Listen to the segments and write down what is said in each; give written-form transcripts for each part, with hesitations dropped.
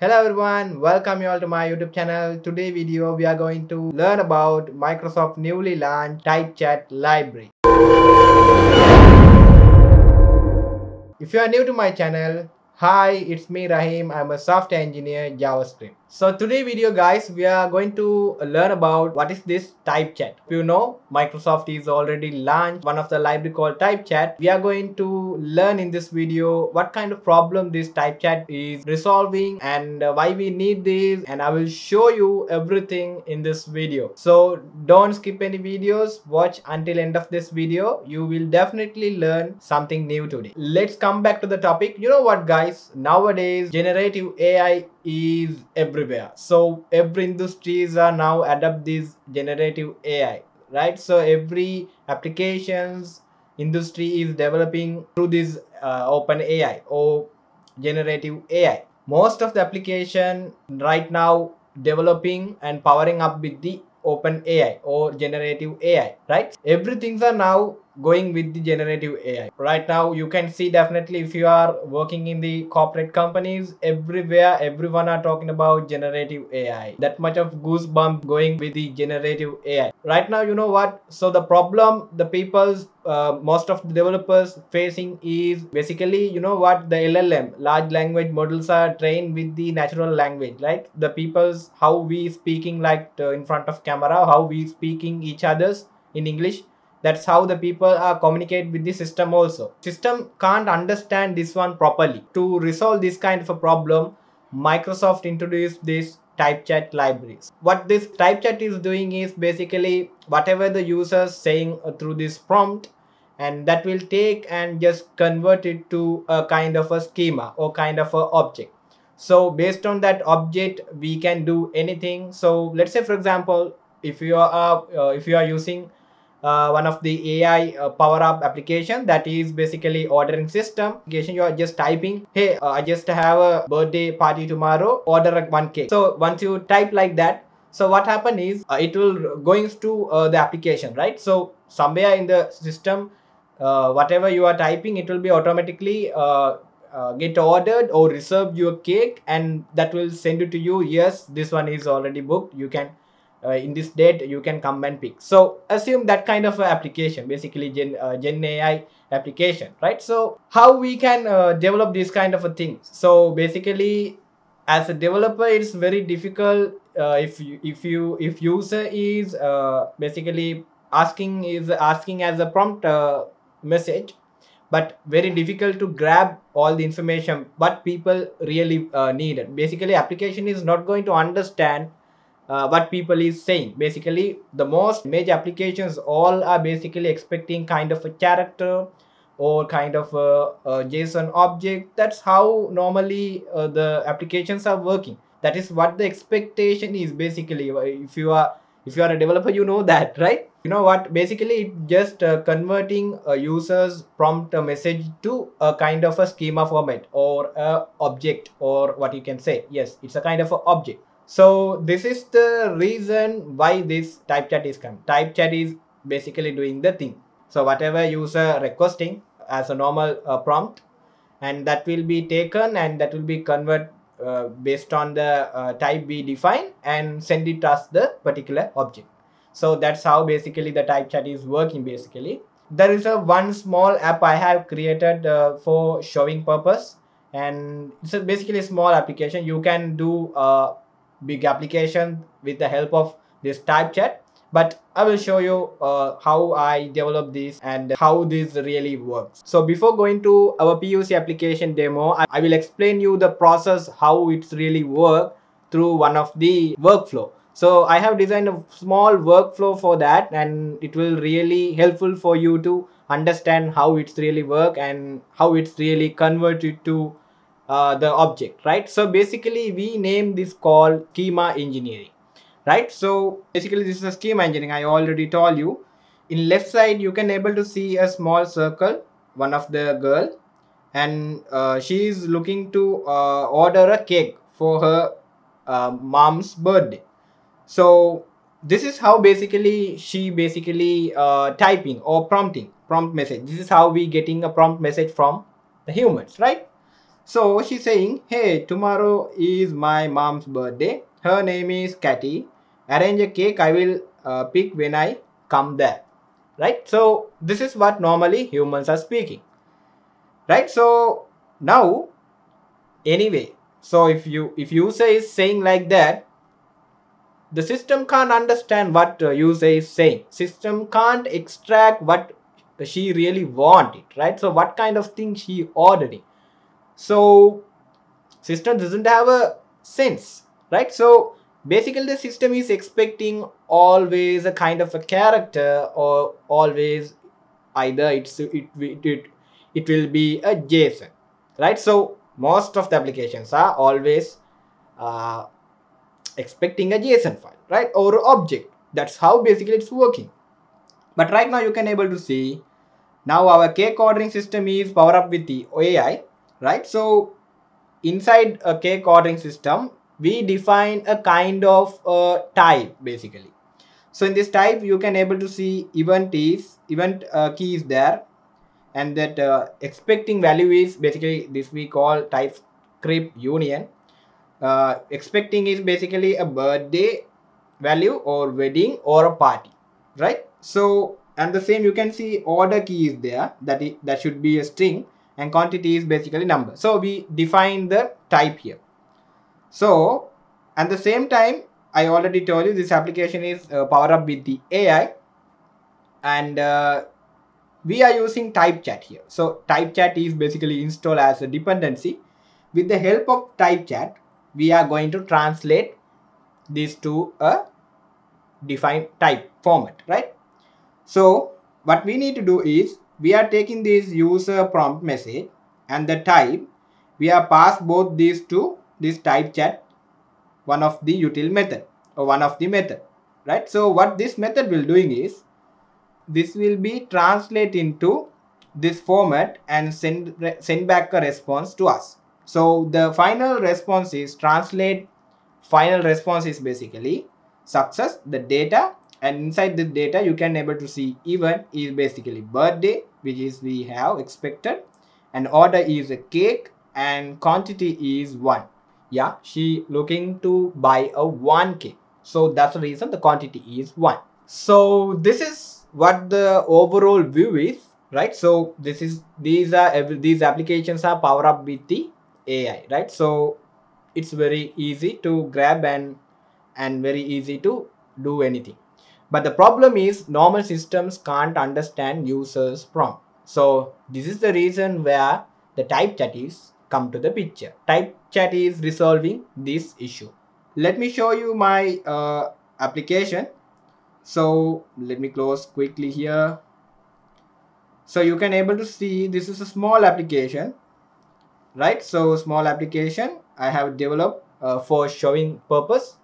Hello everyone, welcome you all to my YouTube channel. Today video we are going to learn about Microsoft newly launched TypeChat library. If you are new to my channel, hi, it's me Rahim. I'm a software engineer JavaScript. So today video guys, we are going to learn about what is this TypeChat. If you know, Microsoft is already launched one of the library called TypeChat. We are going to learn in this video what kind of problem this TypeChat is resolving and why we need this, and I will show you everything in this video. So don't skip any videos, watch until end of this video. You will definitely learn something new today. Let's come back to the topic. You know what guys, nowadays generative AI is everywhere, so every industries are now adopt this generative AI, right? So every applications industry is developing through this open AI or generative AI. Most of the application right now developing and powering up with the open AI or generative AI, right? Everything's are now going with the generative AI. Right now you can see definitely if you are working in the corporate companies, everywhere everyone are talking about generative AI. That much of goosebump going with the generative AI. Right now, you know what? So the problem the people's most of the developers facing is basically, you know what, the LLM, large language models, are trained with the natural language, right? The people's how we speaking like in front of camera, how we speaking each others in English, that's how the people are communicate with the system also. System can't understand this one properly. To resolve this kind of a problem, Microsoft introduced this TypeChat libraries. What this TypeChat is doing is basically whatever the user saying through this prompt, and that will take and just convert it to a kind of a schema or kind of a object. So based on that object we can do anything. So let's say for example, if you are using one of the AI power up application, that is basically ordering system application, you are just typing, hey, I just have a birthday party tomorrow, order one cake. So once you type like that, so what happen is it will going to the application, right? So somewhere in the system, whatever you are typing, it will be automatically get ordered or reserve your cake, and that will send it to you. Yes, this one is already booked, you can in this date you can come and pick. So assume that kind of application, basically gen AI application, right? So how we can develop this kind of a thing? So basically as a developer it's very difficult if user is basically asking as a prompt message, but very difficult to grab all the information what people really needed. Basically application is not going to understand what people is saying. Basically the most major applications all are basically expecting kind of a character or kind of a JSON object. That's how normally the applications are working. That is what the expectation is. Basically if you are a developer, you know that, right? You know what, basically it just converting a user's prompt message to a kind of a schema format or a object, or what you can say, yes, it's a kind of a object. So this is the reason why this TypeChat is coming. TypeChat is basically doing the thing. So whatever user requesting as a normal prompt, and that will be taken and that will be convert based on the type we define and send it as the particular object. So that's how basically the TypeChat is working. Basically there is a one small app I have created for showing purpose, and it's basically a small application. You can do big application with the help of this TypeChat, but I will show you how I develop this and how this really works. So before going to our PUC application demo, I will explain you the process how it's really work through one of the workflow. So I have designed a small workflow for that, and it will really helpful for you to understand how it's really work and how it's really converted to the object, right? So basically we name this called schema engineering, right? So basically this is a schema engineering. I already told you. In left side you can able to see a small circle, one of the girl, and she is looking to order a cake for her mom's birthday. So this is how basically she typing or prompt message. This is how we getting a prompt message from the humans, right? So she's saying, hey, tomorrow is my mom's birthday. Her name is Catty. Arrange a cake. I will pick when I come there. Right? So this is what normally humans are speaking. Right? So now, anyway, so if user is saying like that, the system can't understand what user is saying. System can't extract what she really wanted, right? So what kind of thing she ordering. So system doesn't have a sense, right? So basically the system is expecting always a kind of a character, or always either it will be a JSON, right? So most of the applications are always uh, expecting a JSON file, right, or object. That's how basically it's working. But right now you can able to see now our cake ordering system is power up with the AI, right? So inside a cake ordering system, we define a kind of type basically. So in this type, you can able to see event key is there, and that expecting value is basically this we call TypeScript union. Expecting is basically a birthday value or wedding or a party, right? So and the same you can see order key is there, that should be a string, and quantity is basically number. So we define the type here. So at the same time, I already told you this application is power up with the AI, and we are using TypeChat here. So TypeChat is basically installed as a dependency. With the help of TypeChat, we are going to translate this to a defined type format, right? So what we need to do is we are taking this user prompt message and the type. We are pass both these to this TypeChat, one of the util method or one of the method, right? So what this method will doing is this will be translate into this format and send back a response to us. So the final response is translate. Final response is basically success, the data, and inside the data you can able to see event is basically birthday, which is we have expected, and order is a cake, and quantity is 1. Yeah, she looking to buy a 1 cake, so that's the reason the quantity is 1. So this is what the overall view is, right? So these applications are power up with the AI, right? So it's very easy to grab and very easy to do anything. But the problem is normal systems can't understand users prompt. So this is the reason where the TypeChat is come to the picture. TypeChat is resolving this issue. Let me show you my application. So let me close quickly here. So you can able to see this is a small application, right? So small application I have developed for showing purpose.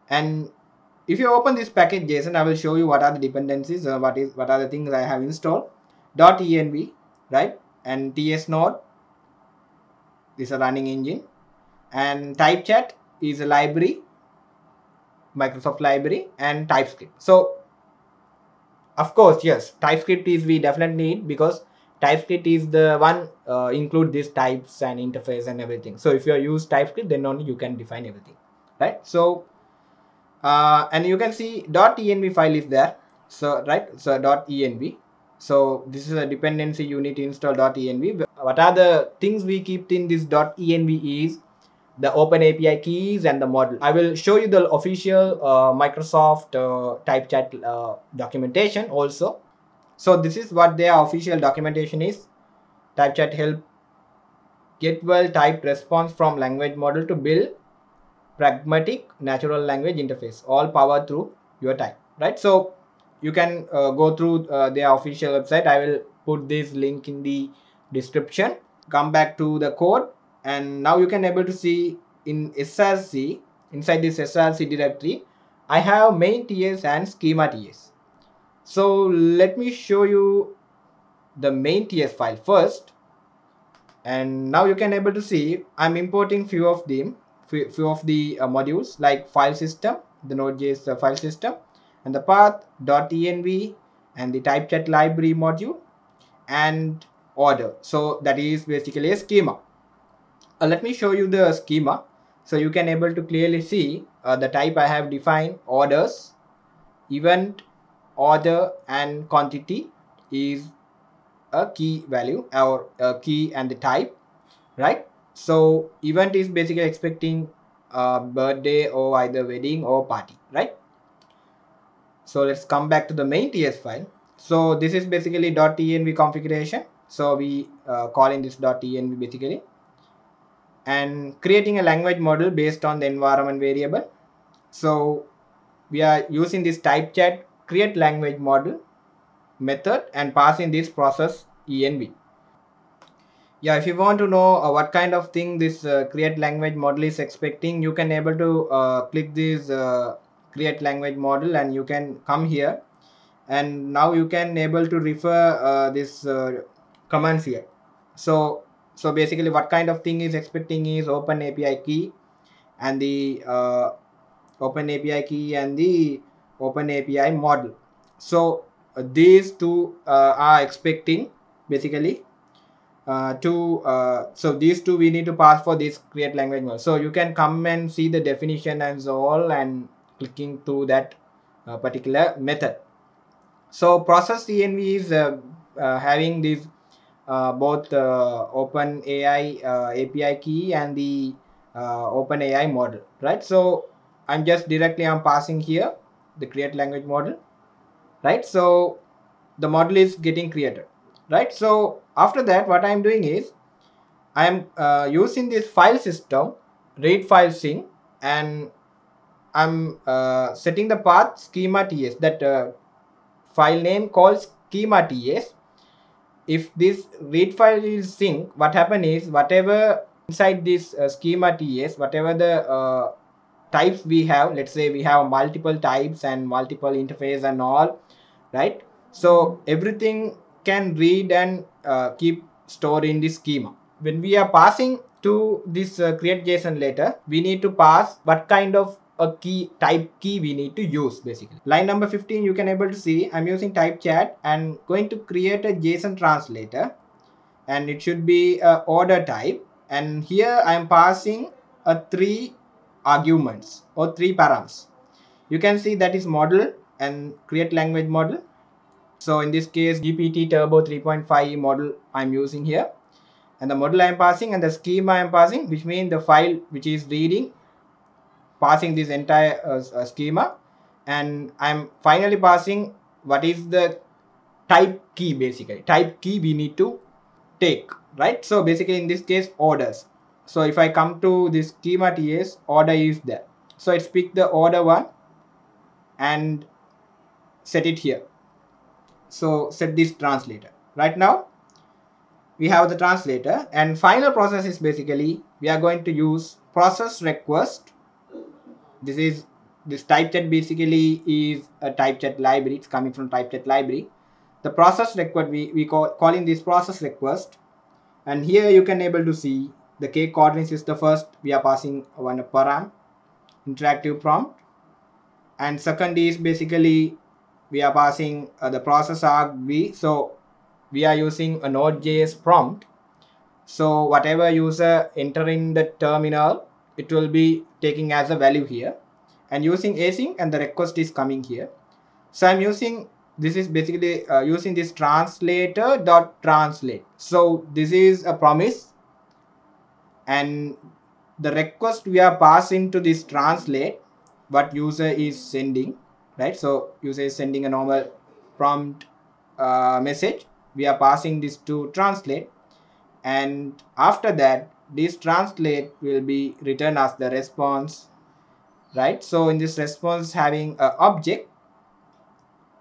And if you open this package JSON, I will show you what are the dependencies, what are the things I have installed. .env, right? And TS node is a running engine, and TypeChat is a library, Microsoft library, and TypeScript. So of course, yes, TypeScript is we definitely need, because TypeScript is the one include these types and interface and everything. So if you use TypeScript, then only you can define everything, right? So and you can see .env file is there. So right, so .env. So this is a dependency you need to install .env. What are the things we keep in this .env is the open API keys and the model. I will show you the official Microsoft TypeChat documentation also. So this is what their official documentation is. TypeChat help get well typed response from language model to build pragmatic natural language interface, all powered through your type, right? So you can go through their official website. I will put this link in the description. Come back to the code, and now you can able to see in src, inside this src directory, I have main ts and schema ts. So let me show you the main ts file first, and now you can able to see I'm importing few of the modules like file system, the Node.js file system, and the path .env, and the TypeChat library module, and order. So that is basically a schema. Let me show you the schema. So you can able to clearly see the type I have defined: orders, event, order, and quantity is a key value or a key and the type, right? So event is basically expecting birthday or either wedding or party, right? So let's come back to the main TS file. So this is basically .env configuration. So we calling this .env basically, and creating a language model based on the environment variable. So we are using this TypeChat create language model method and passing this process env. Yeah, if you want to know what kind of thing this create language model is expecting, you can able to click this create language model and you can come here, and now you can able to refer this commands here. So basically what kind of thing is expecting is open API key and the open API key and the open API model. So these two are expecting basically so these two we need to pass for this create language model. So you can come and see the definition and so all and clicking to that particular method. So process env is having this both open AI API key and the open AI model, right? So I'm passing here the create language model, right? So the model is getting created, right? So after that what I'm doing is I'm using this file system read file sync, and I'm setting the path schema ts, that file name called schema ts. If this read file is sync, what happen is whatever inside this schema ts, whatever the types we have, let's say we have multiple types and multiple interface and all, right? So everything can read and keep stored in this schema. When we are passing to this create JSON later, we need to pass what kind of a key type key we need to use basically. Line number 15, you can able to see I'm using TypeChat and going to create a JSON translator, and it should be a order type, and here I am passing a 3 arguments or 3 params. You can see that is model and create language model. So in this case GPT Turbo 3.5 model I'm using here, and the model I am passing and the schema I am passing, which means the file which is reading, passing this entire schema, and I'm finally passing what is the type key, basically type key we need to take, right? So basically in this case orders. So if I come to this schema ts, order is there, so it's pick the order one and set it here. So set this translator. Right now we have the translator, and final process is basically we are going to use process request. This TypeChat basically is a TypeChat library. It's coming from TypeChat library. The process request we calling this process request, and here you can able to see the k coordinates is the first we are passing one param interactive prompt, and second is basically we are passing the process argv. So we are using a Node.js prompt. So whatever user enter in the terminal, it will be taking as a value here, and using async, and the request is coming here. So I'm using, this is basically using this translator.translate. So this is a promise, and the request we are passing to this translate what user is sending, right? So user is sending a normal prompt message. We are passing this to translate, and after that this translate will be returned as the response, right? So in this response having a object,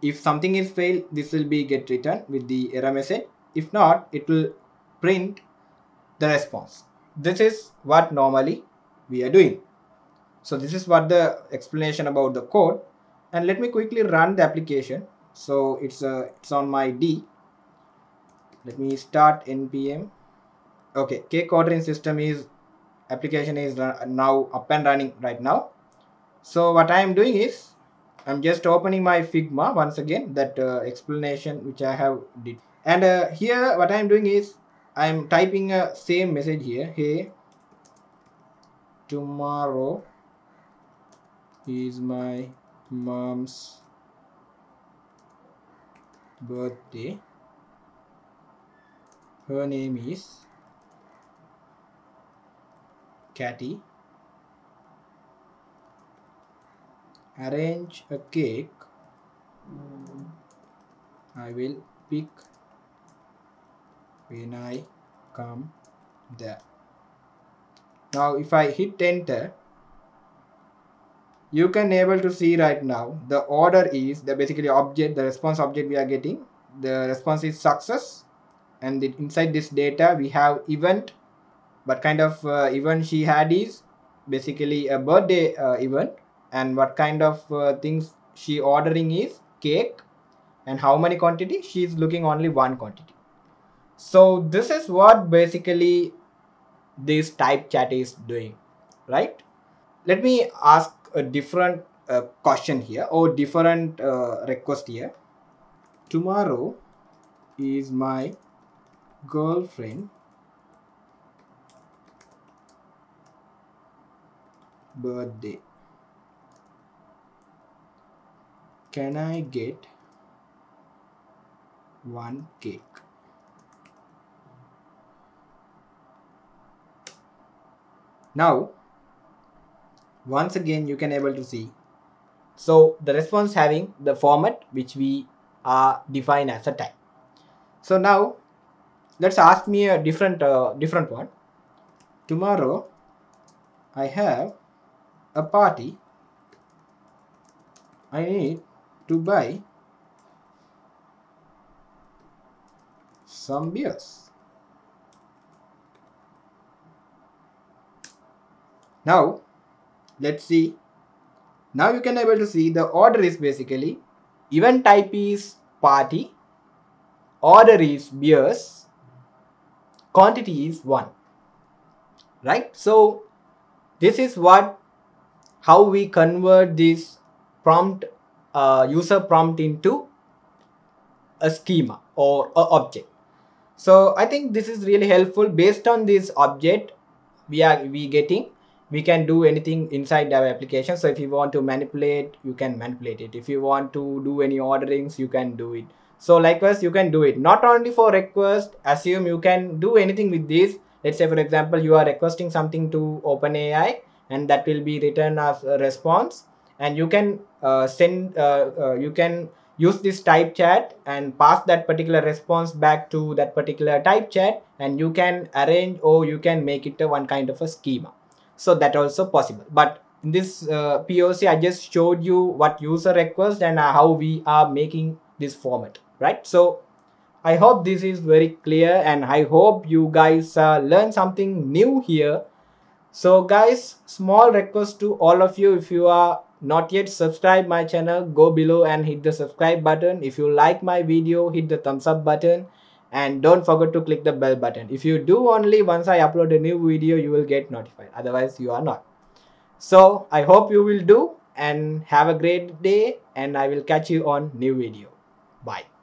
if something is failed, this will be get returned with the error message. If not, it will print the response. This is what normally we are doing. So this is what the explanation about the code, and let me quickly run the application. So it's on my D. Let me start npm. Okay, k coordinate system is application is now up and running right now. So what I am doing is I'm just opening my Figma once again, that explanation which I have did, and here what I am doing is I am typing a same message here. Hey, Tomorrow is my mom's birthday. Her name is Catty. Arrange a cake. I will pick when I come there. Now if I hit enter, you can able to see right now the order is the basically object, the response object we are getting. The response is success, and inside this data we have event. What kind of event she had is basically a birthday event, and what kind of things she ordering is cake, and how many quantity she is looking only one quantity. So this is what basically this type chat is doing, right? Let me ask a different question here, or different request here. Tomorrow is my girlfriend birthday. Can I get one cake? Now once again you can able to see, so the response having the format which we are defined as a type. So now let's ask me a different one. Tomorrow I have a party. I need to buy some beers. Now let's see. Now you can able to see the order is basically event type is party, order is beers, quantity is 1, right? So this is how we convert this prompt, user prompt into a schema or a object. So I think this is really helpful. Based on this object we can do anything inside our application. So if you want to manipulate, you can manipulate it. If you want to do any orderings, you can do it. So likewise you can do it not only for request. Assume you can do anything with this. Let's say for example you are requesting something to OpenAI, and that will be written as a response, and you can you can use this type chat and pass that particular response back to that particular type chat, and you can arrange or you can make it one kind of a schema. So that also possible. But in this POC I just showed you what user request and how we are making this format, right? So I hope this is very clear, and I hope you guys learn something new here. So guys, small request to all of you, if you are not yet subscribed my channel, go below and hit the subscribe button. If you like my video, hit the thumbs up button, and don't forget to click the bell button. If you do, only once I upload a new video you will get notified, otherwise you are not. So I hope you will do, and have a great day, and I will catch you on new video. Bye.